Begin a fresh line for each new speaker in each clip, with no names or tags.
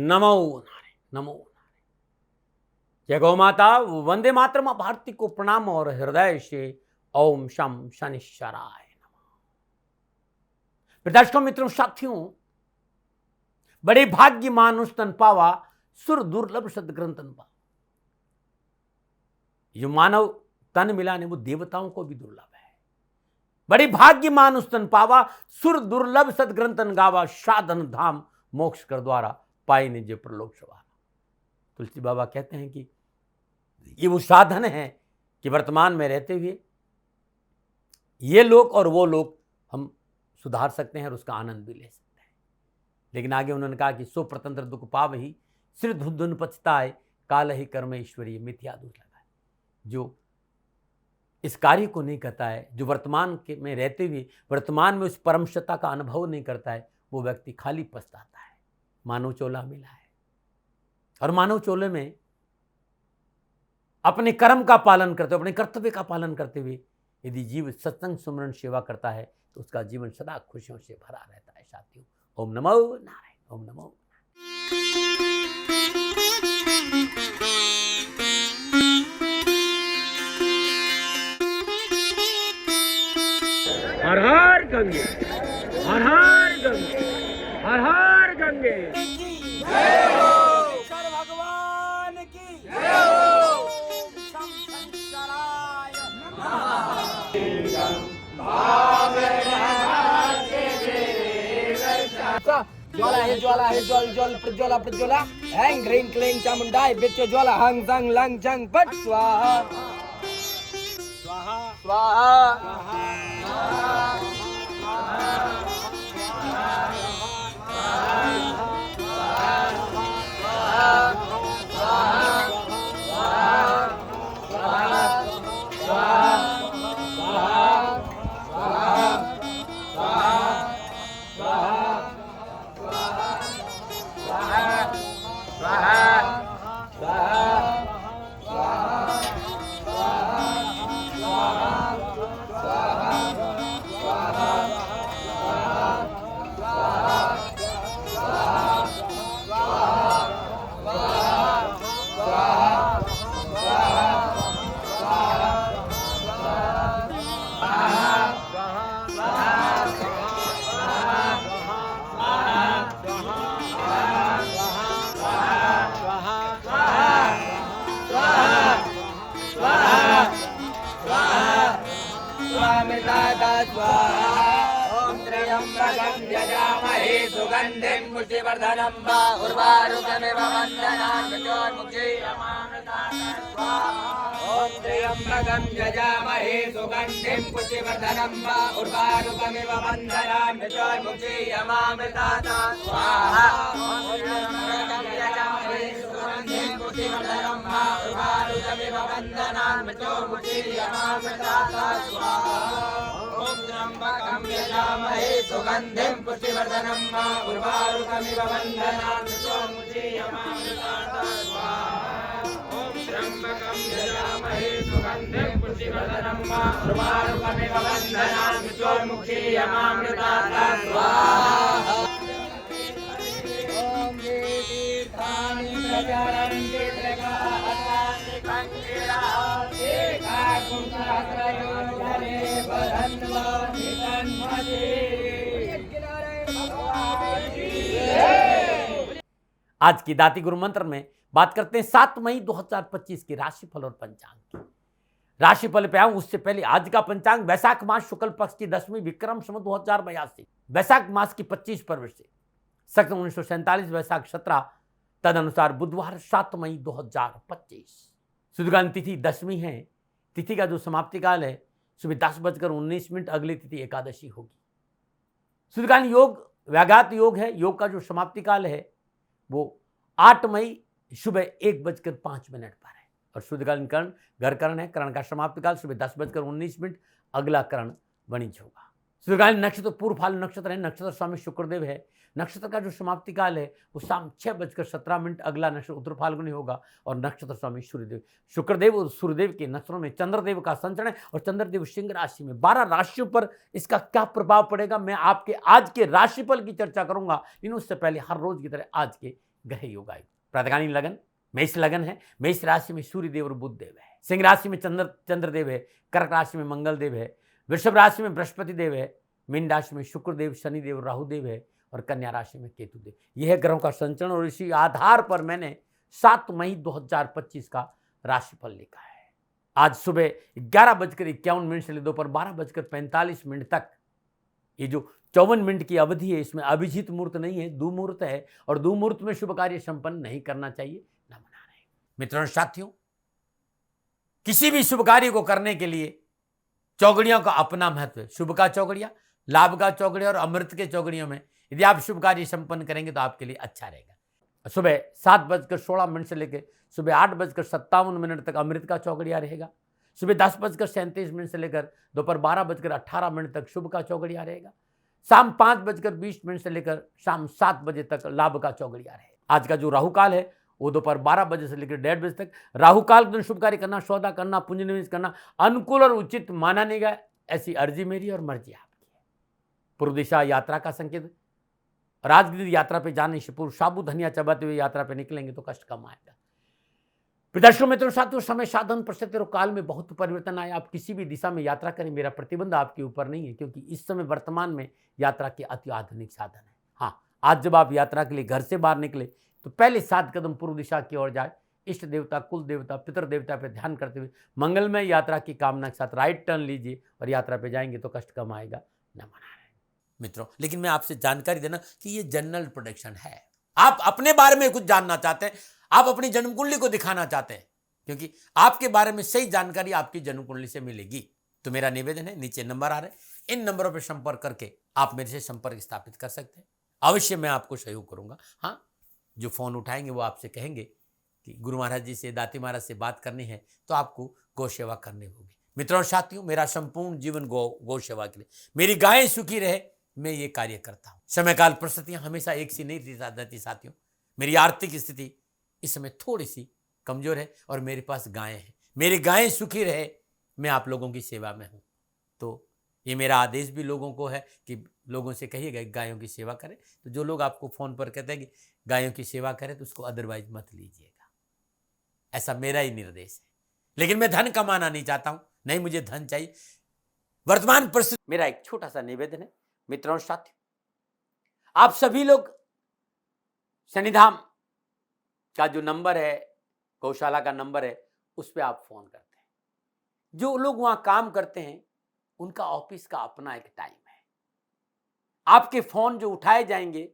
नमो नारायण, नमो नारायण। जय गौ माता, वंदे मातरम भारती को प्रणाम और हृदय से ओम शम शनिश्चराय नमः। दर्शकों, मित्रों, साथियों, बड़े भाग्य मानुष तन पावा, सुर दुर्लभ सदग्रंथ तन पावा। जो मानव तन मिला ने वो देवताओं को भी दुर्लभ है। बड़े भाग्य मानुष तन पावा, सुर दुर्लभ सदग्रंथन गावा, साधन धाम मोक्ष कर द्वारा पाए निज प्रलोक सवारा। तुलसी बाबा कहते हैं कि ये वो साधन है कि वर्तमान में रहते हुए ये लोग और वो लोग हम सुधार सकते हैं और उसका आनंद भी ले सकते हैं। लेकिन आगे उन्होंने कहा कि सो प्रतंत्र दुख पाव ही सिर धुन पछताए, काल ही कर्म ईश्वरीय मिथ्या दोष लगाए। जो इस कार्य को नहीं करता है, जो वर्तमान के में रहते हुए वर्तमान में उस परम सत्ता का अनुभव नहीं करता है, वो व्यक्ति खाली पछताता है। मानव चोला मिला है और मानव चोले में अपने कर्म का पालन करते हुए, अपने कर्तव्य का पालन करते हुए यदि जीव सत्संग सुमरन सेवा करता है तो उसका जीवन सदा खुशियों से भरा रहता है। साथियों, ओम नमो नारायण, ओम नमो नारायण। हर हर गंगे, हर हर गंगे, हर हर गंगे। जय हो शंकर भगवान की, जय हो शम शंकराय नमः। ज्वाला है, ज्वाला है, ज्वाल ज्वाल प्रज्वाला प्रज्वाला, हैंग ह्रीं क्लीं चामुंडाय बिच्च ज्वाला, हंग संग लंग चंग पट स्वाहा स्वाहा स्वाहा। सुगंधिं पुष्टिवर्धनं वा उर्वारुकमिव वन्दनान् स्वाहा। ॐ त्र्यम्बकं यजामहे सुगन्धिं पुष्टिवर्धनं वा उर्वारुकमिव वन्दनान् मृत्योर्मुक्षीयमामृतात् स्वाहा। ॐ त्र्यम्बकं यजामहे सुगन्धिं पुष्टिवर्धनं वा उर्वारुकमिव वन्दनान् मृत्योर्मुक्षीयमामृतात् स्वाहा। ॐ त्र्यम्बकं यजामहे सुगन्धिं पुष्टिवर्धनं वा उर्वारुकमिव वन्दनान् मृत्योर्मुक्षीयमामृतात् स्वाहा। ॐ त्र्यम्बकं यजामहे सुगन्धिं पुष्टिवर्धनं वा उर्वारुकमिव वन्दनान् मृत्योर्मुक्षीयमामृतात् स्वाहा। ॐ ये तीर्थानि प्रचरन्ति त्रिकालानि कङ्किरा एकाकुंसहस्रयोधरे बधन्वा नितन्मते। आज की दाती गुरु मंत्र में बात करते हैं 7 मई 2025 की राशिफल और पंचांग की। राशिफल पे आऊं उससे पहले आज का पंचांग वैशाख मास शुक्ल पक्ष की 10वीं विक्रम संवत 2082 वैशाख मास की 25 फरवरी से सक 1947 वैशाख 17 तदनुसार बुधवार 7 मई 2025। सुदगान तिथि 10वीं है। तिथि का जो समाप्ति काल है सुबह 10:19, अगली तिथि एकादशी होगी। सुदगान योग व्याघात योग है। योग का जो समाप्ति काल है वो 8 मई सुबह 1:05 पर है और शुद्धकालीन करण घर करण है। करण का समाप्ति काल सुबह 10:19, अगला करण वणिज होगा। शुद्धकालीन नक्षत्र पूर्व फाल्गुन नक्षत्र है। नक्षत्र स्वामी शुक्रदेव है। नक्षत्र का जो समाप्ति काल है वो शाम 6:17, अगला नक्षत्र उत्तर फाल्गुनी होगा और नक्षत्र स्वामी सूर्यदेव। शुक्रदेव और सूर्यदेव के नक्षत्रों में चंद्रदेव का संचरण है और चंद्रदेव सिंह राशि में। 12 राशियों पर इसका क्या प्रभाव पड़ेगा मैं आपके आज के राशिफल की चर्चा करूंगा, लेकिन उससे पहले हर रोज की तरह आज के ग्रह योगायु। प्रातकालीन लगन मेष लगन है। मेष राशि में सूर्य देव और बुध देव है। सिंह राशि में चंद्रदेव है। कर्क राशि में मंगल देव है। वृषभ राशि में बृहस्पति देव है। मीन राशि में शुक्र देव, शनि देव, राहु देव है और कन्या राशि में केतु देव। यह है ग्रहों का संचरण और इसी आधार पर मैंने 7 मई 2025 का राशिफल लिखा है। आज सुबह 11:51 से दोपहर 12:45 तक ये जो 54 मिनट की अवधि है, इसमें अभिजीत मुहूर्त नहीं है, दुमुहूर्त है और दुमुहूर्त में शुभ कार्य संपन्न नहीं करना चाहिए, न मना रहे। मित्रों साथियों, किसी भी शुभ कार्य को करने के लिए चौगड़ियों का अपना महत्व है। शुभ का चौगड़िया, लाभ का चौगड़िया और अमृत के चौगड़ियों में यदि आप शुभ कार्य संपन्न करेंगे तो आपके लिए अच्छा रहेगा। सुबह 7:16 से लेकर सुबह 8:57 तक अमृत का चौगड़िया रहेगा। सुबह 10:37 से लेकर दोपहर 12:18 तक शुभ का चौगड़िया रहेगा। शाम 5:20 से लेकर शाम 7 बजे तक लाभ का चौगड़िया रहेगा। आज का जो राहु काल है वो दोपहर 12 बजे से लेकर 1:30 तक। राहु काल के दिन शुभ कार्य करना, सौदा करना, पूंजी निवेश करना अनुकूल और उचित माना नहीं गया। ऐसी अर्जी मेरी और मर्जी आपकी है। पूर्व दिशा यात्रा का संकेत। राजगीर यात्रा पे जाने से पूर्व साबू धनिया चबाते हुए यात्रा पे निकलेंगे तो कष्ट कम आएगा। दर्शकों मित्रों साथियों, समय साधन परिस्थिति और काल में बहुत परिवर्तन आया। आप किसी भी दिशा में यात्रा करें, मेरा प्रतिबंध आपके ऊपर नहीं है, क्योंकि इस समय वर्तमान में यात्रा के अति आधुनिक साधन है। हाँ, आज जब आप यात्रा के लिए घर से बाहर निकले तो पहले 7 कदम पूर्व दिशा की ओर जाए। इष्ट देवता, कुल देवता, पितर देवता पर ध्यान करते हुए मंगलमय यात्रा की कामना के साथ राइट टर्न लीजिए और यात्रा पे जाएंगे तो कष्ट कम आएगा, न मना रहे। मित्रों, लेकिन मैं आपसे जानकारी देना कि ये जनरल प्रोडिक्शन है। आप अपने बारे में कुछ जानना चाहते हैं, आप अपनी जन्म कुंडली को दिखाना चाहते हैं, क्योंकि आपके बारे में सही जानकारी आपकी जन्म कुंडली से मिलेगी, तो मेरा निवेदन है, नीचे नंबर आ रहे हैं, इन नंबरों पर संपर्क करके आप मेरे से संपर्क स्थापित कर सकते हैं। अवश्य मैं आपको सहयोग करूंगा। हाँ, जो फोन उठाएंगे वो आपसे कहेंगे कि गुरु महाराज जी से, दाती महाराज से बात करनी है तो आपको गौ सेवा करनी होगी। मित्रों साथियों, मेरा संपूर्ण जीवन गौ सेवा के लिए, मेरी गायें सुखी रहे, मैं ये कार्य करता हूं। समय काल परिस्थितियां हमेशा एक सी नहीं रहती साथियों। मेरी आर्थिक स्थिति इस समय थोड़ी सी कमजोर है और मेरे पास गायें हैं। मेरी गायें सुखी रहे, मैं आप लोगों की सेवा में हूं। तो ये मेरा आदेश भी लोगों को है कि लोगों से कहिएगा गायों की सेवा करें। तो जो लोग आपको फोन पर कहते हैं कि गायों की सेवा करें तो उसको अदरवाइज मत लीजिएगा, ऐसा मेरा ही निर्देश है। लेकिन मैं धन कमाना नहीं चाहता हूं, नहीं मुझे धन चाहिए। वर्तमान परिस्थिति, मेरा एक छोटा सा निवेदन है मित्रों साथियों, आप सभी लोग शनिधाम का जो नंबर है, गौशाला का नंबर है, उस पर आप फोन करते हैं। जो लोग वहां काम करते हैं उनका ऑफिस का अपना एक टाइम है। आपके फोन जो उठाए जाएंगे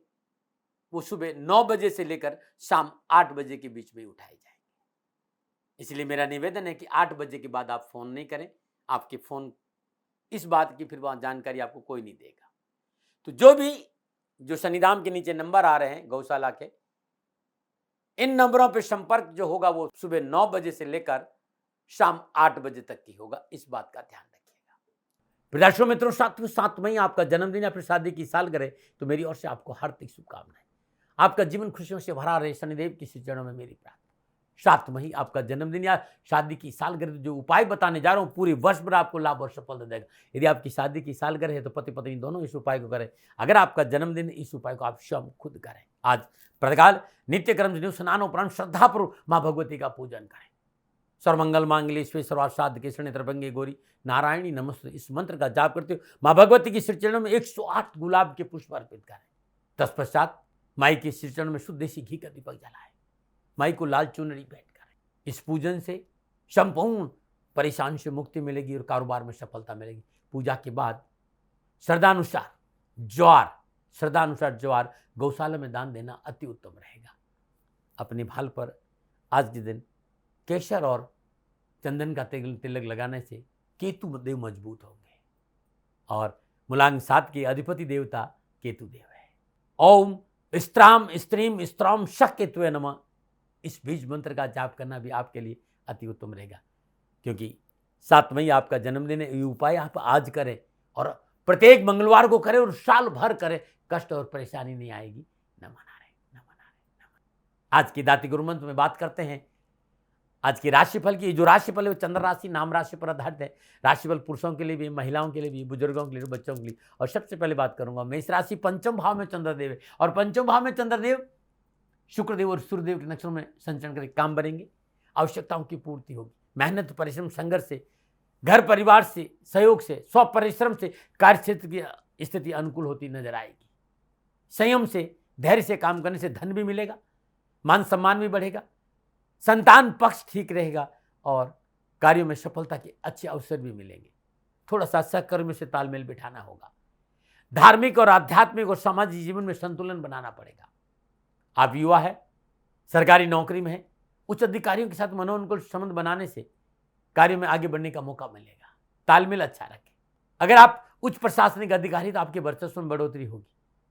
वो सुबह 9 बजे से लेकर शाम 8 बजे के बीच में उठाए जाएंगे। इसलिए मेरा निवेदन है कि 8 बजे के बाद आप फोन नहीं करें। आपके फोन इस बात की फिर वहां जानकारी आपको कोई नहीं देगा। तो जो शनिधाम के नीचे नंबर आ रहे हैं गौशाला के, इन नंबरों पर संपर्क जो होगा वो सुबह 9 बजे से लेकर शाम 8 बजे तक की होगा। इस बात का ध्यान रखिएगा। दर्शकों मित्रों साथियों, 7 मई आपका जन्मदिन या फिर शादी की सालगिरह, तो मेरी ओर से आपको हार्दिक शुभकामनाएं। आपका जीवन खुशियों से भरा रहे, शनिदेव की चरणों में मेरी प्रार्थना। 7 मई आपका जन्मदिन या शादी की सालगिरह, जो उपाय बताने जा रहा हूं पूरे वर्ष भर आपको लाभ और सफलता देगा। यदि आपकी शादी की सालगिरह है तो पति पत्नी दोनों इस उपाय को करें। अगर आपका जन्मदिन, इस उपाय को आप स्वयं खुद करें। आज प्रातःकाल नित्य कर्म स्नान उपरांत श्रद्धापूर्वक मां भगवती का पूजन करें। सर्वमंगल मांगल्ये शिवे सर्वार्थ के शरण्ये त्र्यंबके गौरी नारायणी नमस्ते, इस मंत्र का जाप करते हुए मां भगवती की श्री चरणों में 108 गुलाब के पुष्प अर्पित करें। तत्पश्चात माई के श्री चरणों में शुद्ध देसी घी का दीपक जलाएं। माई को लाल चुनरी भेंट करें। इस पूजन से संपूर्ण परेशान से मुक्ति मिलेगी और कारोबार में सफलता मिलेगी। पूजा के बाद श्रद्धानुसार ज्वार गौशाला में दान देना अति उत्तम रहेगा। अपने भाल पर आज के दिन केसर और चंदन का तिलक लगाने से केतु देव मजबूत होंगे और मूलांक 7 के अधिपति देवता केतु देव है। ओम स्त्राम स्त्रीम स्त्राम शक केतुवे नमः, इस बीज मंत्र का जाप करना भी आपके लिए अति उत्तम रहेगा, क्योंकि 7 मई आपका जन्मदिन है। ये उपाय आप आज करें और प्रत्येक मंगलवार को करें और साल भर करें, कष्ट और परेशानी नहीं आएगी। न मना रहे। आज की दाती गुरु मंत्र में बात करते हैं आज की राशिफल की। जो राशिफल है वो चंद्र राशि नाम राशि पर आधारित है। राशिफल पुरुषों के लिए भी, महिलाओं के लिए भी, बुजुर्गों के लिए, बच्चों के लिए। और सबसे पहले बात करूंगा मेष राशि, पंचम भाव में चंद्रदेव है और पंचम भाव में चंद्रदेव शुक्रदेव और सूर्यदेव के नक्षत्रों में संचरण करके काम बनेंगे, आवश्यकताओं की पूर्ति होगी। मेहनत, परिश्रम, संघर्ष से, घर परिवार से, सहयोग से, स्व परिश्रम से कार्य क्षेत्र की स्थिति अनुकूल होती नजर आएगी। संयम से, धैर्य से काम करने से धन भी मिलेगा, मान सम्मान भी बढ़ेगा, संतान पक्ष ठीक रहेगा और कार्यों में सफलता के अच्छे अवसर भी मिलेंगे। थोड़ा सा सहकर्मियों से तालमेल बिठाना होगा। धार्मिक और आध्यात्मिक और सामाजिक जीवन में संतुलन बनाना पड़ेगा। आप युवा है, सरकारी नौकरी में है, उच्च अधिकारियों के साथ मनोनुकूल संबंध बनाने से कार्यों में आगे बढ़ने का मौका मिलेगा। तालमेल अच्छा रखें। अगर आप उच्च प्रशासनिक अधिकारी तो आपके वर्चस्व में बढ़ोतरी होगी।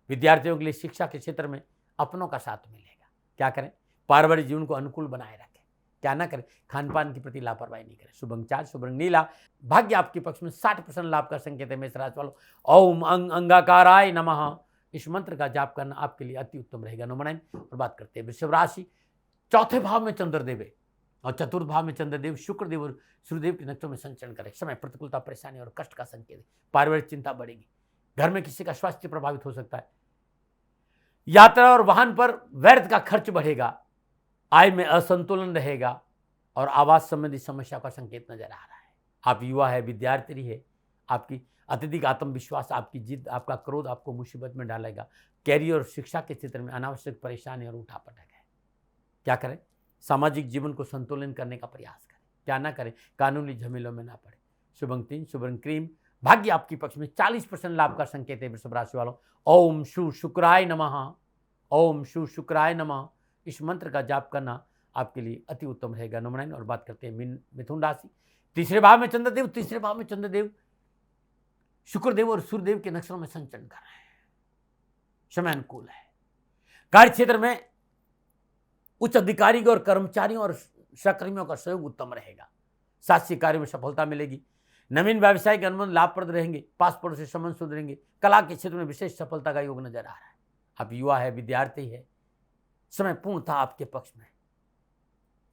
विद्यार्थियों के लिए शिक्षा के क्षेत्र में अपनों का साथ मिलेगा। क्या करें? पारिवारिक जीवन को अनुकूल बनाए रखें। क्या ना करें? खान पान के प्रति लापरवाही नहीं करें। शुभ अंक 4, शुभ रंग नीला। भाग्य आपके पक्ष में 60% लाभ का संकेत है। मेष राशि वालों, ओम अंगाकाराय नमः इस मंत्र का जाप करना आपके लिए अति उत्तम रहेगा। नंबर 9 और बात करते हैं वृषभ राशि। चौथे भाव में चंद्रदेव है और चतुर्थ भाव में चंद्रदेव, शुक्रदेव और सूर्यदेव के नक्षत्रों में संचरण करें। समय प्रतिकूलता, परेशानी और कष्ट का संकेत है। पारिवारिक चिंता बढ़ेगी। घर में किसी का स्वास्थ्य प्रभावित हो सकता है। यात्रा और वाहन पर व्यर्थ का खर्च बढ़ेगा। आय में असंतुलन रहेगा और आवास संबंधी समस्या का संकेत नजर आ रहा है। आप युवा है, विद्यार्थी है, आपकी अत्यधिक आत्मविश्वास, आपकी जिद, आपका क्रोध आपको मुसीबत में डालेगा। कैरियर और शिक्षा के क्षेत्र में अनावश्यक परेशानी और उठापटक है। क्या करें? सामाजिक जीवन को संतुलन करने का प्रयास करें। क्या ना करें? कानूनी झमेलों में ना पड़े। शुभ अंक 3, शुभ रंग क्रीम। भाग्य आपके पक्ष में 40% लाभ का संकेत है। वृषभ राशि वालों, ओम शु शुक्राय नमः, ओम शु शुक्राय नमः इस मंत्र का जाप करना आपके लिए अति उत्तम रहेगा। नंबर 9 और बात करते हैं मिथुन राशि। तीसरे भाव में चंद्रदेव, तीसरे भाव में चंद्रदेव, शुक्रदेव और सूर्यदेव के नक्षत्रों में संचरण कर रहे हैं। समय अनुकूल है। कार्य क्षेत्र में उच्च अधिकारियों और कर्मचारियों और सहकर्मियों का सहयोग उत्तम रहेगा। शासकीय कार्यों में सफलता मिलेगी। नवीन व्यावसायिक अनुबंध लाभप्रद रहेंगे। पास पड़ोस से संबंध सुधरेंगे। कला के क्षेत्र में विशेष सफलता का योग नजर आ रहा है। आप युवा है, विद्यार्थी है, समय पूर्णतः आपके पक्ष में।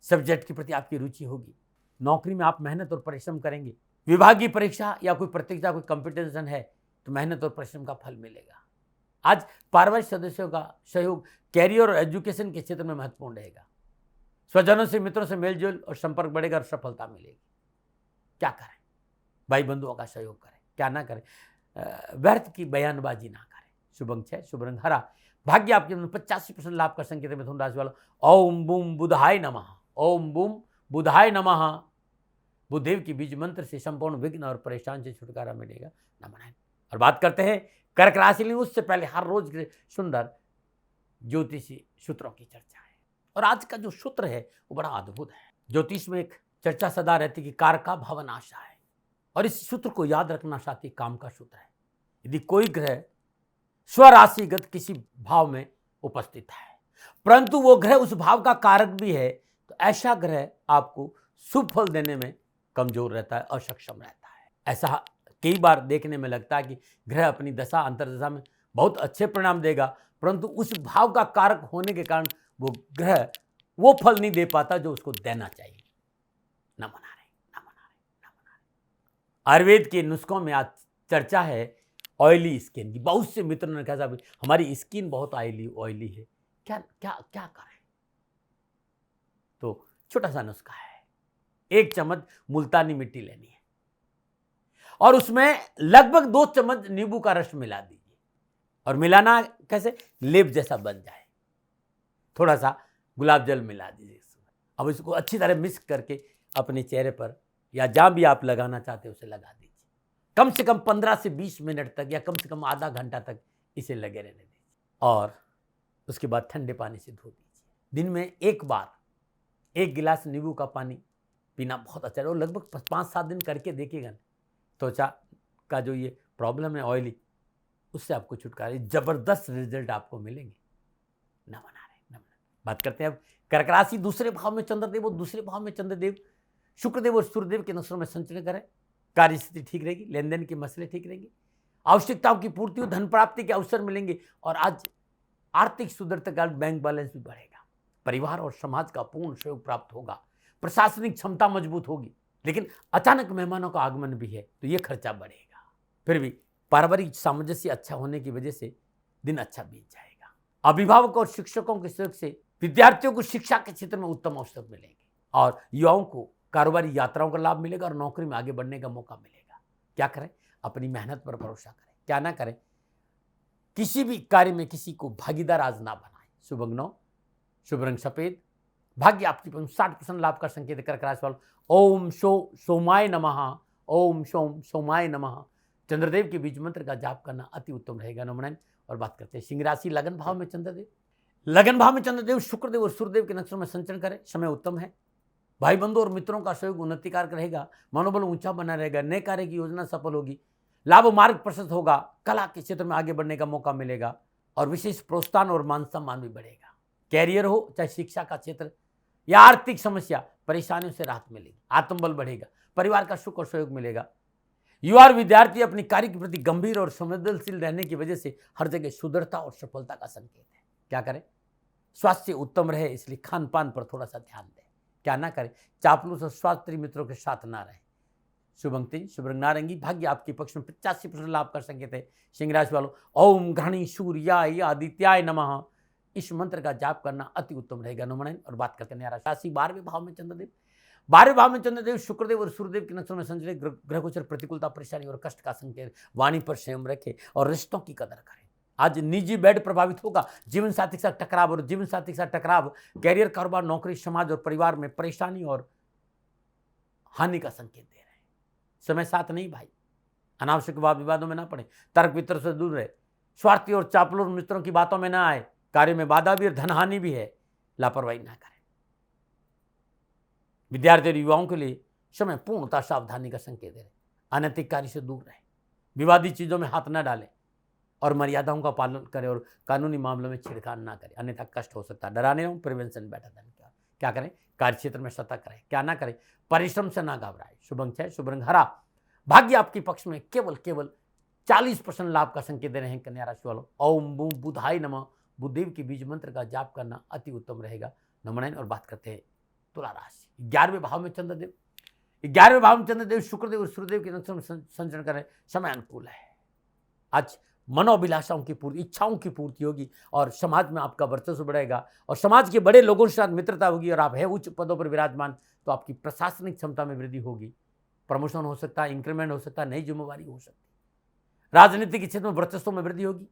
सब्जेक्ट के प्रति आपकी रुचि होगी। नौकरी में आप मेहनत और परिश्रम करेंगे। विभागीय परीक्षा या कोई प्रतियोगिता, कोई कंपटीशन है तो मेहनत और परिश्रम का फल मिलेगा। आज पारिवारिक सदस्यों का सहयोग कैरियर और एजुकेशन के क्षेत्र में महत्वपूर्ण रहेगा। स्वजनों से, मित्रों से मेलजोल और संपर्क बढ़ेगा और सफलता मिलेगी। क्या करें? भाई बंधुओं का सहयोग करें। क्या ना करें? व्यर्थ की बयानबाजी ना करें। शुभ अंक 6, शुभ रंग हरा। भाग्य आपके 85% लाभ का संकेत है। मिथुन राशि वालों, ओम बूम बुधाय नमः, ओम बूम बुधाय नमः। बुद्धदेव की बीज मंत्र से संपूर्ण विघ्न और परेशान से छुटकारा मिलेगा। नमः। और बात करते हैं कर्क राशि में। उससे पहले हर रोज के सुंदर ज्योतिषी सूत्रों की चर्चा है और आज का जो सूत्र है वो बड़ा अद्भुत है। ज्योतिष में एक चर्चा सदा रहती कि कारका भवनाशा है और इस सूत्र को याद रखना साथी काम का सूत्र है। यदि कोई ग्रह स्वराशिगत किसी भाव में उपस्थित है परंतु वो ग्रह उस भाव का कारक भी है तो ऐसा ग्रह आपको शुभ फल देने में कमजोर रहता है, असक्षम रहता है। ऐसा कई बार देखने में लगता है कि ग्रह अपनी दशा अंतर्दशा में बहुत अच्छे परिणाम देगा परंतु उस भाव का कारक होने के कारण वो ग्रह वो फल नहीं दे पाता जो उसको देना चाहिए। न मना रहे। आयुर्वेद के नुस्खों में आज चर्चा है ऑयली स्किन की। बहुत से मित्रों ने कहा साहब हमारी स्किन बहुत ऑयली है, क्या क्या क्या करें? तो छोटा सा नुस्खा है। 1 चम्मच मुल्तानी मिट्टी लेनी है और उसमें लगभग 2 चम्मच नींबू का रस मिला दीजिए और मिलाना कैसे? लेप जैसा बन जाए। थोड़ा सा गुलाब जल मिला दीजिए इसमें। अब इसको अच्छी तरह मिक्स करके अपने चेहरे पर या जहां भी आप लगाना चाहते हो उसे लगा दीजिए। कम से कम 15 से 20 मिनट तक या कम से कम आधा घंटा तक इसे लगे रहने दीजिए और उसके बाद ठंडे पानी से धो दीजिए। दिन में 1 बार 1 गिलास नींबू का पानी पीना बहुत अच्छा है और लगभग 5-7 दिन करके देखिएगा त्वचा का जो ये प्रॉब्लम है ऑयली उससे आपको छुटकारा, जबरदस्त रिजल्ट आपको मिलेंगे। न मना रहे। बात करते हैं अब कर्क राशि। दूसरे भाव में चंद्रदेव और दूसरे भाव में चंद्रदेव, शुक्रदेव और सूर्यदेव के नक्षत्रों में संचरण करें। कार्य स्थिति ठीक रहेगी। लेन देन के मसले ठीक रहेंगे। आवश्यकताओं की पूर्ति, धन प्राप्ति के अवसर मिलेंगे और आज आर्थिक सुदृढ़ता का बैंक बैलेंस भी बढ़ेगा। परिवार और समाज का पूर्ण सहयोग प्राप्त होगा। प्रशासनिक क्षमता मजबूत होगी लेकिन अचानक मेहमानों का आगमन भी है तो ये खर्चा बढ़ेगा। फिर भी पारिवारिक सामंजस्य अच्छा होने की वजह से दिन अच्छा बीत जाएगा। अभिभावक और शिक्षकों के सहयोग से विद्यार्थियों को शिक्षा के क्षेत्र में उत्तम अवसर मिलेंगे और युवाओं को कारोबारी यात्राओं का लाभ मिलेगा और नौकरी में आगे बढ़ने का मौका मिलेगा। क्या करें? अपनी मेहनत पर भरोसा करें। क्या ना करें? किसी भी कार्य में किसी को भागीदार आज ना बनाए। शुभ अंक 9, शुभ रंग सफेद, भाग्य आपकी 60% लाभ का संकेत। कर्क राशि वालों, ओम सोमाय नमः, ओम सोमाय नमः चंद्रदेव के बीज मंत्र का जाप करना अति उत्तम रहेगा। नमन। और बात करते हैं सिंह राशि, लगन भाव में चंद्रदेव। लगन भाव में चंद्रदेव शुक्रदेव और सूर्यदेव के नक्षत्रों में संचरण करें। समय उत्तम है। भाई बंधु और मित्रों का सहयोग उन्नतिकारक रहेगा। मनोबल ऊंचा बना रहेगा। नए कार्य की योजना सफल होगी। लाभ मार्ग प्रशस्त होगा। कला के क्षेत्र में आगे बढ़ने का मौका मिलेगा और विशेष प्रोत्साहन और मान सम्मान भी बढ़ेगा। कैरियर हो चाहे शिक्षा का क्षेत्र या आर्थिक समस्या, परेशानियों से राहत मिलेगी। आत्मबल बढ़ेगा। परिवार का सुख और सहयोग मिलेगा। युवा और विद्यार्थी अपनी कार्य के प्रति गंभीर और संवेदनशील रहने की वजह से हर जगह सुदृढ़ता और सफलता का संकेत है। क्या करें? स्वास्थ्य उत्तम रहे, इसलिए खान पान पर थोड़ा सा ध्यान दें। क्या ना करें? चापलूस और स्वास्थ्य मित्रों के साथ ना रहें। शुभ अंक 3, शुभ रंग नारंगी, भाग्य आपके पक्ष में 85% लाभ का संकेत है। सिंह राशि वालों, ओम घृणी सूर्याय आदित्याय नमः इस मंत्र का जाप करना अति उत्तम रहेगा। नमन। और बात करते हैं राशि 12वें भाव में चंद्रदेव। 12वें भाव में चंद्रदेव शुक्रदेव और सूर्यदेव के नक्षत्रों में संचरित ग्रह गोचर प्रतिकूलता, परेशानी और कष्ट का संकेत। वाणी पर संयम रखें और रिश्तों की कदर करें। आज निजी बेड प्रभावित होगा। जीवन साथी के साथ टकराव और जीवन साथी के साथ टकराव कैरियर, कारोबार, नौकरी, समाज और परिवार में परेशानी और हानि का संकेत दे रहे हैं। समय साथ नहीं भाई। अनावश्यक वाद विवादों में ना पड़े। तर्क वितर्क से दूर रहे। स्वार्थी और चापलूस मित्रों की बातों में ना आए। कार्य में बाधा भी और धन हानि भी है। लापरवाही ना करें। विद्यार्थी और युवाओं के लिए समय पूर्णतः सावधानी का संकेत है। अनैतिक कार्य से दूर रहें। विवादी चीजों में हाथ न डालें और मर्यादाओं का पालन करें और कानूनी मामलों में छिड़कान ना करें, अन्यथा कष्ट हो सकता है। डराने हो, प्रिवेंशन बेटर देन क्योर। क्या करें? कार्य क्षेत्र में सतर्क रहें। क्या ना करें? परिश्रम से ना घबराएं। शुभ अंक 6, शुभ रंग हरा, भाग्य आपके पक्ष में केवल 40% लाभ का संकेत दे रहे हैं। कन्या राशि वालों, ओम बुधाय नमः बुद्धदेव के बीज मंत्र का जाप करना अति उत्तम रहेगा। नमन। और बात करते हैं तुला राशि, 11वें भाव में चंद्रदेव। 11वें भाव में चंद्रदेव शुक्रदेव और सूर्यदेव के नक्षत्र में संचरण करें। समय अनुकूल है। आज मनोभिलाषाओं की पूर्ति, इच्छाओं की पूर्ति होगी और समाज में आपका वर्चस्व बढ़ेगा और समाज के बड़े लोगों के साथ मित्रता होगी। और आप है उच्च पदों पर विराजमान तो आपकी प्रशासनिक क्षमता में वृद्धि होगी। प्रमोशन हो सकता है, इंक्रीमेंट हो सकता है, नई जिम्मेवारी हो सकती है। राजनीतिक क्षेत्र में वर्चस्व में वृद्धि होगी,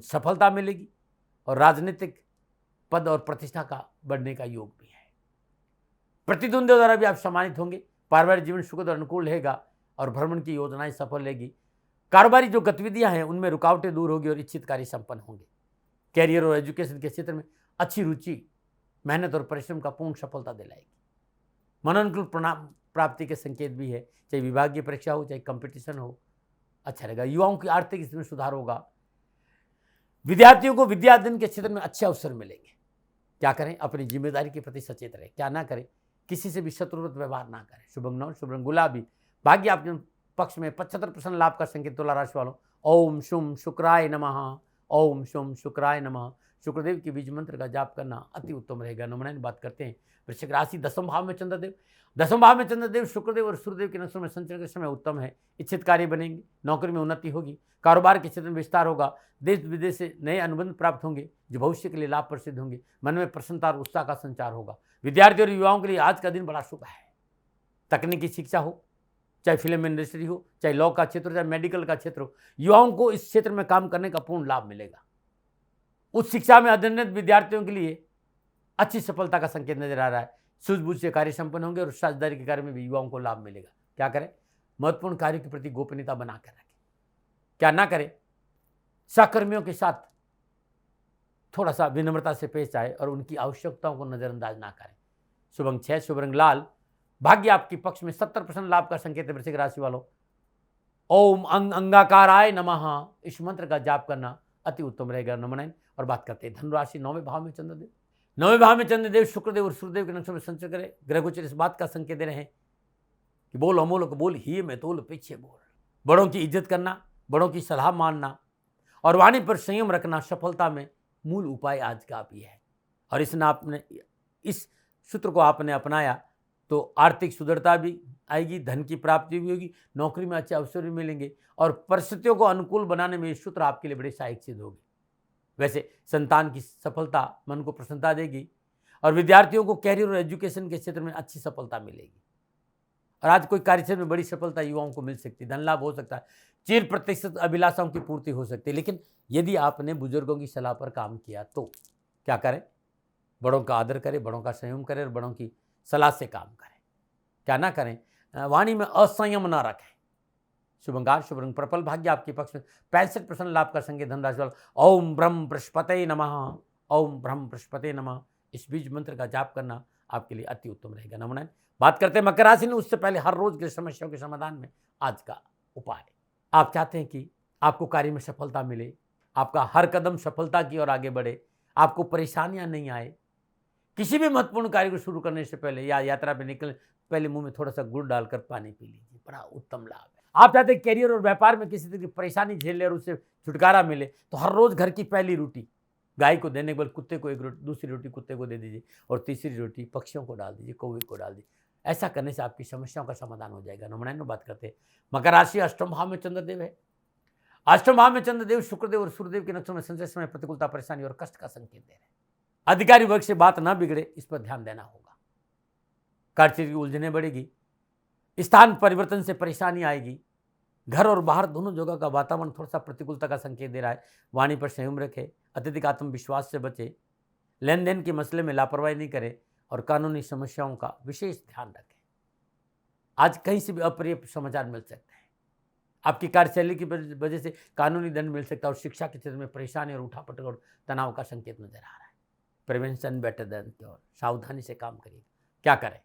सफलता मिलेगी और राजनीतिक पद और प्रतिष्ठा का बढ़ने का योग भी है। प्रतिद्वंदियों द्वारा भी आप सम्मानित होंगे। पारिवारिक जीवन सुखद और अनुकूल रहेगा और भ्रमण की योजनाएं सफल रहेगी। कारोबारी जो गतिविधियां हैं उनमें रुकावटें दूर होगी और इच्छित कार्य संपन्न होंगे। कैरियर और एजुकेशन के क्षेत्र में अच्छी रुचि, मेहनत और परिश्रम का पूर्ण सफलता दिलाएगी। मनोनुकूल प्राप्ति के संकेत भी है, चाहे विभागीय परीक्षा हो चाहे कंपटीशन हो, अच्छा रहेगा। युवाओं की आर्थिक स्थिति में सुधार होगा। विद्यार्थियों को विद्या अध्ययन के क्षेत्र में अच्छे अवसर मिलेंगे। क्या करें? अपनी जिम्मेदारी के प्रति सचेत रहे। क्या ना करें? किसी से भी शत्रुवत व्यवहार ना करें। शुभ अंक 9, शुभ रंग गुलाबी, भाग्य आपके पक्ष में 75% लाभ का संकेत। तुला राशि वालों, ओम शुम शुक्राय नमः, ओम शुम शुक्राय नमः शुक्रदेव के बीज मंत्र का जाप करना अति उत्तम रहेगा। नमन। बात करते हैं वृश्चिक राशि, 10वें भाव में चंद्रदेव। 10वें भाव में चंद्रदेव शुक्रदेव और सूर्यदेव के नक्षत्रों में संचरण के समय उत्तम है। इच्छित कार्य बनेंगे। नौकरी में उन्नति होगी। कारोबार के क्षेत्र में विस्तार होगा। देश विदेश से नए अनुबंध प्राप्त होंगे जो भविष्य के लिए लाभ प्रसिद्ध होंगे। मन में प्रसन्नता और उत्साह का संचार होगा। विद्यार्थियों और युवाओं के लिए आज का दिन बड़ा शुभ है। तकनीकी शिक्षा हो, चाहे फिल्म इंडस्ट्री हो, चाहे लॉ का क्षेत्र हो, चाहे मेडिकल का क्षेत्र हो, युवाओं को इस क्षेत्र में काम करने का पूर्ण लाभ मिलेगा। उच्च शिक्षा में अध्ययनरत विद्यार्थियों के लिए अच्छी सफलता का संकेत नजर आ रहा है। सूझबूझ से कार्य संपन्न होंगे और साझेदारी के कार्य में भी युवाओं को लाभ मिलेगा। क्या करें? महत्वपूर्ण कार्य के प्रति गोपनीयता बनाकर रखें। क्या ना करें? सहकर्मियों के साथ थोड़ा सा विनम्रता से पेश आए और उनकी आवश्यकताओं को नजरअंदाज ना करें। शुभ अंक 6, शुभ रंग लाल, भाग्य आपके पक्ष में 70% लाभ का संकेत है। वृश्चिक राशि वालों, ओम अंगाकाराय नमः इस मंत्र का जाप करना अति उत्तम रहेगा। नमन। और बात करते हैं धनुराशि, 9वें भाव में चंद्रदेव। 9वें भाव में चंद्रदेव शुक्रदेव और सूर्यदेव के नक्षत्र में संचरण करें। ग्रह गोचर इस बात का संकेत दे रहे हैं कि बोल अमोल को बोल, ही में तोल पीछे बोल। बड़ों की इज्जत करना, बड़ों की सलाह मानना और वाणी पर संयम रखना सफलता में मूल उपाय आज का भी है। और इस सूत्र को आपने अपनाया तो आर्थिक सुदृढ़ता भी आएगी, धन की प्राप्ति भी होगी, नौकरी में अच्छे अवसर भी मिलेंगे और परिस्थितियों को अनुकूल बनाने में ये सूत्र आपके लिए बड़े सहायक सिद्ध होगी। वैसे संतान की सफलता मन को प्रसन्नता देगी और विद्यार्थियों को कैरियर और एजुकेशन के क्षेत्र में अच्छी सफलता मिलेगी। और आज कोई कार्यक्षेत्र में बड़ी सफलता युवाओं को मिल सकती है, धन लाभ हो सकता है, चिर प्रतिष्ठित अभिलाषाओं की पूर्ति हो सकती है। लेकिन यदि आपने बुजुर्गों की सलाह पर काम किया तो क्या करें? बड़ों का आदर करें, बड़ों का संयम करें और बड़ों की सलाह से काम करें। क्या ना करें? वाणी में असंयम न रखें। शुभंगार शुभ रंग पर्पल, भाग्य आपके पक्ष में, 65% लाभ का संकेत धनराशि वाला। ओम ब्रह्म बृहस्पते नमः, ओम ब्रह्म बृहस्पते नमः, इस बीज मंत्र का जाप करना आपके लिए अति उत्तम रहेगा। नमन। बात करते हैं मकर राशि ने, उससे पहले हर रोज की समस्याओं के समाधान में आज का उपाय। आप चाहते हैं कि आपको कार्य में सफलता मिले, आपका हर कदम सफलता की ओर आगे बढ़े, आपको परेशानियां नहीं आए। किसी भी महत्वपूर्ण कार्य को शुरू करने से पहले या यात्रा पे निकलने पहले मुंह में थोड़ा सा गुड़ डालकर पानी पी लीजिए, बड़ा उत्तम लाभ है। आप चाहते हैं करियर और व्यापार में किसी तरह की परेशानी झेल ले और उससे छुटकारा मिले, तो हर रोज घर की पहली रोटी गाय को देने के बाद कुत्ते को एक रोटी, दूसरी रोटी कुत्ते को दे दीजिए और तीसरी रोटी पक्षियों को डाल दीजिए, कौवे को डाल दीजिए। ऐसा करने से आपकी समस्याओं का समाधान हो जाएगा। नमन। बात करते हैं मकर राशि, अष्टम भाव में चंद्रदेव है। अष्टम भाव में चंद्रदेव शुक्रदेव और सूर्यदेव के नक्षत्रों में संचय समय प्रतिकूलता, परेशानी और कष्ट का संकेत दे रहे हैं। अधिकारी वर्ग से बात ना बिगड़े, इस पर ध्यान देना होगा। कार्यक्षेत्र की उलझने बढ़ेगी, स्थान परिवर्तन से परेशानी आएगी, घर और बाहर दोनों जगह का वातावरण थोड़ा सा प्रतिकूलता का संकेत दे रहा है। वाणी पर संयम रखें, अत्यधिक आत्मविश्वास से बचे, लेन देन के मसले में लापरवाही नहीं करें और कानूनी समस्याओं का विशेष ध्यान रखें। आज कहीं से भी अप्रिय समाचार मिल सकते हैं, आपकी कार्यशैली की वजह से कानूनी दंड मिल सकता है और शिक्षा के क्षेत्र में परेशानी और उठापटक और तनाव का संकेत नजर आ रहा है। प्रिवेंशन बेटर देन क्योर, सावधानी से काम करिए। क्या करें?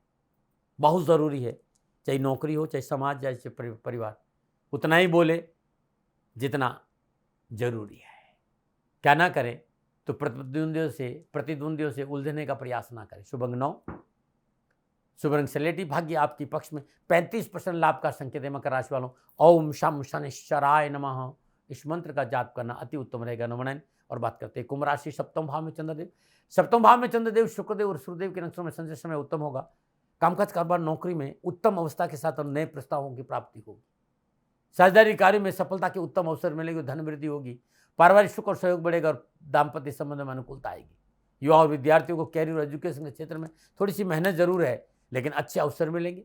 बहुत ज़रूरी है, चाहे नौकरी हो, चाहे समाज, चाहे परिवार, उतना ही बोले जितना जरूरी है। क्या ना करें? तो प्रतिद्वंदियों से उलझने का प्रयास ना करें। शुभ अंक 9, शुभ रंग सलेटी, भाग्य आपके पक्ष में, 35% लाभ का संकेत है। मकर राशि वालों, ओम शम शनिश्चराय नमः, इस मंत्र का जाप करना अति उत्तम रहेगा। नमन। और बात करते हैं कुंभ राशि, सप्तम भाव में चंद्रदेव। सप्तम भाव में चंद्रदेव शुक्रदेव और सूर्यदेव के नक्षत्रों में संचय समय उत्तम होगा। कामकाज कारोबार नौकरी में उत्तम अवस्था के साथ और नए प्रस्तावों की प्राप्ति होगी। साझेदारी कार्य में सफलता के उत्तम अवसर मिलेगी, धन वृद्धि होगी, पारिवारिक सुख और सहयोग बढ़ेगा और दाम्पत्य संबंध में अनुकूलता आएगी। युवा और विद्यार्थियों को कैरियर और एजुकेशन के क्षेत्र में थोड़ी सी मेहनत जरूर है, लेकिन अच्छे अवसर मिलेंगे,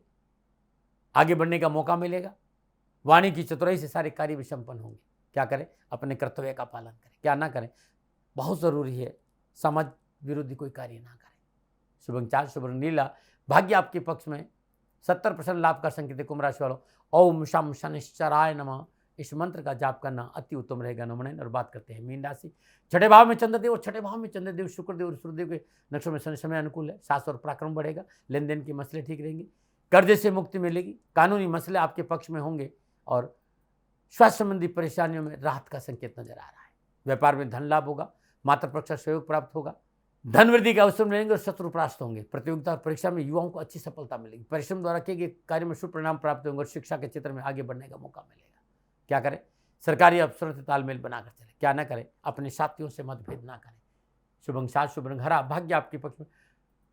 आगे बढ़ने का मौका मिलेगा। वाणी की चतुराई से सारे कार्य भी संपन्न होंगे। क्या करें? अपने कर्तव्य का पालन करें। क्या ना करें? बहुत जरूरी है, समाज विरोधी कोई कार्य ना करें। शुभ अंक 4, शुभ रंग नीला, भाग्य आपके पक्ष में, 70% लाभ का संकेत है। कुंभ राशि वालों, ओम शम शनिश्चराय नमः, इस मंत्र का जाप करना अति उत्तम रहेगा। नमन। और बात करते हैं मीन राशि, छठे भाव में चंद्रदेव और छठे भाव में चंद्रदेव शुक्रदेव और सूर्यदेव के नक्षत्रों में शनि समय अनुकूल है। साहस और पराक्रम बढ़ेगा, लेन देन के मसले ठीक रहेंगे, कर्जे से मुक्ति मिलेगी, कानूनी मसले आपके पक्ष में होंगे और स्वास्थ्य संबंधी परेशानियों में राहत का संकेत नजर आ रहा है। व्यापार में धन लाभ होगा, माता पक्ष से सहयोग प्राप्त होगा, धन वृद्धि के अवसर मिलेंगे और शत्रु परास्त होंगे। प्रतियोगिता और परीक्षा में युवाओं को अच्छी सफलता मिलेगी, परिश्रम द्वारा किए गए कार्य में शुभ परिणाम प्राप्त होंगे और शिक्षा के क्षेत्र में आगे बढ़ने का मौका मिलेगा। क्या करें? सरकारी अफसरों से तालमेल बनाकर चले। क्या ना करें? अपने साथियों से मतभेद ना करें। शुभ अंक 7, शुभ रंग हरा, भाग्य आपके पक्ष में,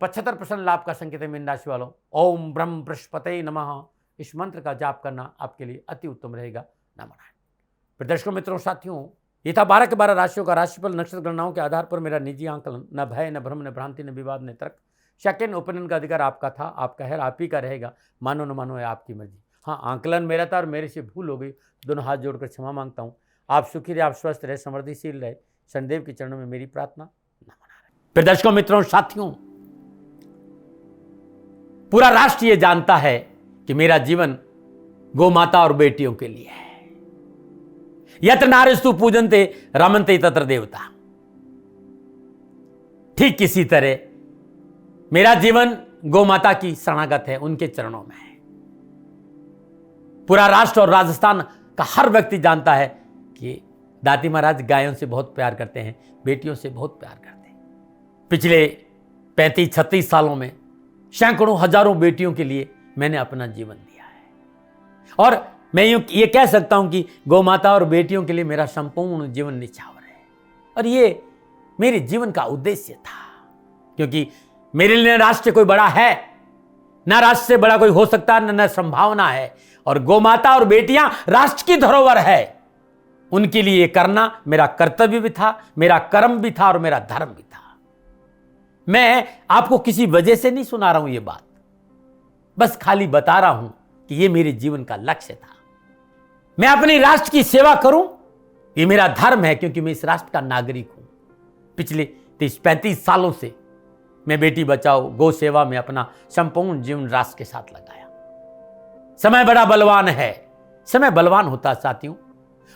75% लाभ का संकेत है। मीन राशि वालों, ओम ब्रह्म बृहस्पते नमः, इस मंत्र का जाप करना आपके लिए अति उत्तम रहेगा। नमन। दर्शकों मित्रों साथियों, ये था 12 के 12 राशियों का राशिफल। नक्षत्र गणनाओं के आधार पर मेरा निजी आंकलन, न भय, न भ्रम, न भ्रांति, न विवाद, न तर्क, सेकंड ओपिनियन का अधिकार आपका था, आपका है, आप ही का रहेगा। मानो न मानो है आपकी मर्जी। हाँ, आंकलन मेरा था और मेरे से भूल हो गई, दोनों हाथ जोड़कर क्षमा मांगता हूँ। आप सुखी रहे, आप स्वस्थ रहे, समृद्धिशील रहे, शनिदेव के चरणों में मेरी प्रार्थना। फिर दर्शकों मित्रों साथियों, पूरा राष्ट्र ये जानता है कि मेरा जीवन गौ माता और बेटियों के लिए है। यत्र नारीस्तु पूजन्ते रमन्ते तत्र देवता। ठीक किसी तरह मेरा जीवन गौ माता की शरणागत है, उनके चरणों में है। पूरा राष्ट्र और राजस्थान का हर व्यक्ति जानता है कि दाती महाराज गायों से बहुत प्यार करते हैं, बेटियों से बहुत प्यार करते हैं। पिछले 35-36 सालों में सैकड़ों हजारों बेटियों के लिए मैंने अपना जीवन दिया है और मैं ये कह सकता हूं कि गौ माता और बेटियों के लिए मेरा संपूर्ण जीवन निछावर है। और ये मेरे जीवन का उद्देश्य था, क्योंकि मेरे लिए राष्ट्र कोई बड़ा है, ना राष्ट्र से बड़ा कोई हो सकता, न संभावना है। और गौ माता और बेटियां राष्ट्र की धरोहर है, उनके लिए ये करना मेरा कर्तव्य भी था, मेरा कर्म भी था और मेरा धर्म भी था। मैं आपको किसी वजह से नहीं सुना रहा हूं ये बात, बस खाली बता रहा हूं कि ये मेरे जीवन का लक्ष्य था। मैं अपने राष्ट्र की सेवा करूं, ये मेरा धर्म है, क्योंकि मैं इस राष्ट्र का नागरिक हूं। पिछले 30-35 सालों से मैं बेटी बचाओ, गौ सेवा में अपना संपूर्ण जीवन राष्ट्र के साथ लगाया। समय बड़ा बलवान है, समय बलवान होता साथियों।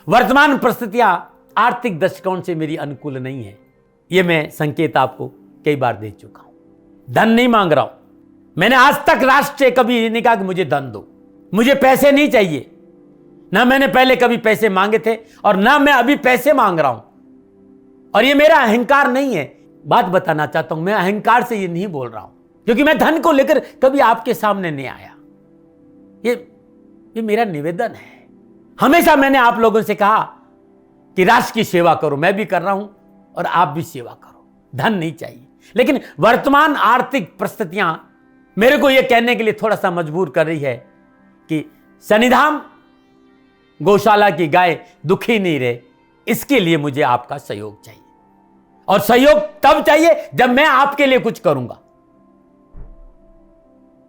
वर्तमान परिस्थितियां आर्थिक दृष्टिकोण से मेरी अनुकूल नहीं है, यह मैं संकेत आपको कई बार दे चुका हूं। धन नहीं मांग रहा हूं। मैंने आज तक राष्ट्र से कभी ये नहीं कहा कि मुझे धन दो, मुझे पैसे नहीं चाहिए। ना मैंने पहले कभी पैसे मांगे थे और ना मैं अभी पैसे मांग रहा हूं। और ये मेरा अहंकार नहीं है। बात बताना चाहता हूं, मैं अहंकार से ये नहीं बोल रहा हूं, क्योंकि मैं धन को लेकर कभी आपके सामने नहीं आया। ये मेरा निवेदन है। हमेशा मैंने आप लोगों से कहा कि राष्ट्र की सेवा करो, मैं भी कर रहा हूं और आप भी सेवा करो। धन नहीं चाहिए, लेकिन वर्तमान आर्थिक परिस्थितियां मेरे को यह कहने के लिए थोड़ा सा मजबूर कर रही है कि शनिधाम गौशाला की गाय दुखी नहीं रहे, इसके लिए मुझे आपका सहयोग चाहिए। और सहयोग तब चाहिए जब मैं आपके लिए कुछ करूंगा।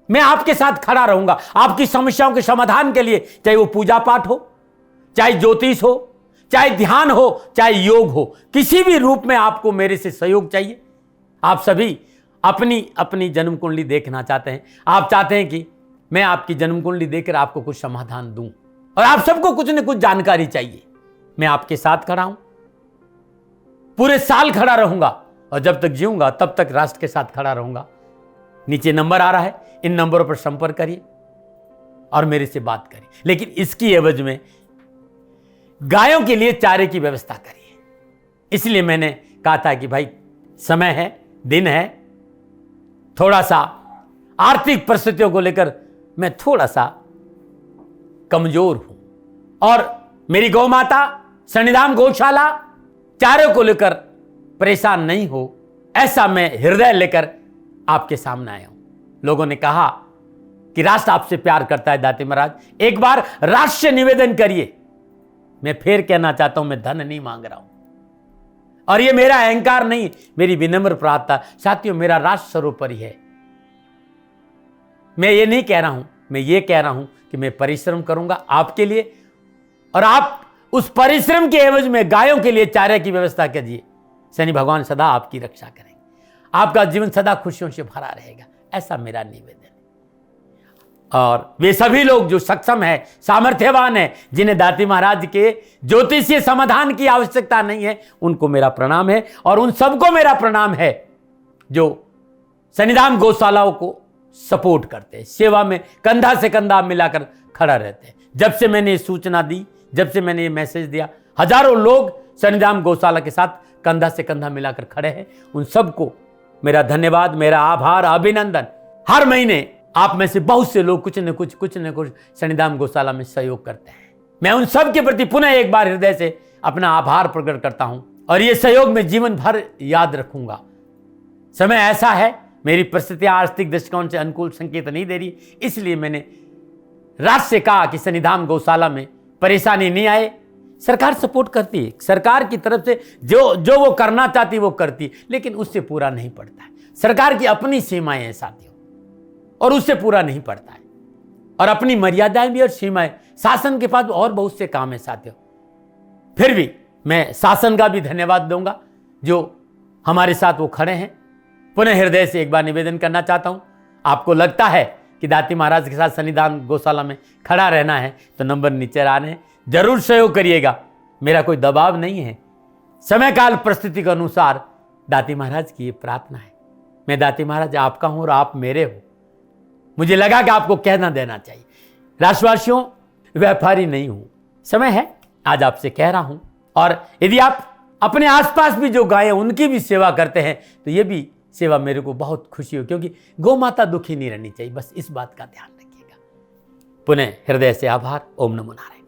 मैं आपके साथ खड़ा रहूंगा, आपकी समस्याओं के समाधान के लिए, चाहे वो पूजा पाठ हो, चाहे ज्योतिष हो, चाहे ध्यान हो, चाहे योग हो, किसी भी रूप में आपको मेरे से सहयोग चाहिए। आप सभी अपनी अपनी जन्म कुंडली देखना चाहते हैं। आप चाहते हैं कि मैं आपकी जन्म कुंडली देखकर आपको कुछ समाधान दूं, और आप सबको कुछ न कुछ जानकारी चाहिए। मैं आपके साथ खड़ा हूं, पूरे साल खड़ा रहूंगा, और जब तक जीऊंगा तब तक राष्ट्र के साथ खड़ा रहूंगा। नीचे नंबर आ रहा है, इन नंबरों पर संपर्क करिए और मेरे से बात करिए। लेकिन इसकी एवज में गायों के लिए चारे की व्यवस्था करिए। इसलिए मैंने कहा था कि भाई समय है, दिन है, थोड़ा सा आर्थिक परिस्थितियों को लेकर मैं थोड़ा सा कमजोर हूं, और मेरी गौ माता शनिधाम गौशाला चारे को लेकर परेशान नहीं हो, ऐसा मैं हृदय लेकर आपके सामने आया हूं। लोगों ने कहा कि राष्ट्र आपसे प्यार करता है दाती महाराज, एक बार राष्ट्र से निवेदन करिए। मैं फिर कहना चाहता हूं, मैं धन नहीं मांग रहा हूं, और यह मेरा अहंकार नहीं, मेरी विनम्र प्रार्थना। साथियों, मेरा राष्ट्र सर्वोपरि है। मैं ये नहीं कह रहा हूं, मैं ये कह रहा हूं कि मैं परिश्रम करूंगा आपके लिए, और आप उस परिश्रम के एवज में गायों के लिए चारे की व्यवस्था कीजिए। शनि भगवान सदा आपकी रक्षा करेंगे, आपका जीवन सदा खुशियों से भरा रहेगा, ऐसा मेरा निवेदन है। और वे सभी लोग जो सक्षम है, सामर्थ्यवान है, जिन्हें दाती महाराज के ज्योतिषीय समाधान की आवश्यकता नहीं है, उनको मेरा प्रणाम है। और उन सबको मेरा प्रणाम है जो शनिधाम गौशालाओं को सपोर्ट करते हैं, सेवा में कंधा से कंधा मिलाकर खड़ा रहते हैं। जब से मैंने ये सूचना दी, जब से मैंने ये मैसेज दिया, हजारों लोग शनिधाम गौशाला के साथ कंधा से कंधा मिलाकर खड़े हैं। उन सबको मेरा धन्यवाद, मेरा आभार, अभिनंदन। हर महीने आप में से बहुत से लोग कुछ न कुछ शनिधाम गौशाला में सहयोग करते हैं। मैं उन सब के प्रति पुनः एक बार हृदय से अपना आभार प्रकट करता हूं, और ये सहयोग मैं जीवन भर याद रखूंगा। समय ऐसा है, मेरी परिस्थितियां आर्थिक दृष्टिकोण से अनुकूल संकेत नहीं दे रही, इसलिए मैंने राष्ट्र से कहा कि शनिधाम गौशाला में परेशानी नहीं आए। सरकार सपोर्ट करती है, सरकार की तरफ से जो वो करना चाहती वो करती है, लेकिन उससे पूरा नहीं पड़ता है। सरकार की अपनी सीमाएं हैं साथियों, और उससे पूरा नहीं पड़ता है, और अपनी मर्यादाएं भी और सीमाएं। शासन के पास और बहुत से काम है साथियों। फिर भी मैं शासन का भी धन्यवाद दूंगा जो हमारे साथ वो खड़े हैं। पुनः हृदय से एक बार निवेदन करना चाहता हूं, आपको लगता है कि दाती महाराज के साथ शनिधाम गौशाला में खड़ा रहना है तो नंबर नीचे आ रहे हैं, जरूर सहयोग करिएगा। मेरा कोई दबाव नहीं है, समय काल परिस्थिति के अनुसार दाती महाराज की ये प्रार्थना है। मैं दाती महाराज आपका हूं और आप मेरे हो, मुझे लगा कि आपको कहना देना चाहिए। राष्ट्रवासियों, व्यापारी नहीं हूं, समय है आज आपसे कह रहा हूं। और यदि आप अपने आसपास भी जो गायें उनकी भी सेवा करते हैं तो ये भी सेवा मेरे को बहुत खुशी हो, क्योंकि गौ माता दुखी नहीं रहनी चाहिए, बस इस बात का ध्यान रखिएगा। पुनः हृदय से आभार। ओम नमो नारायण।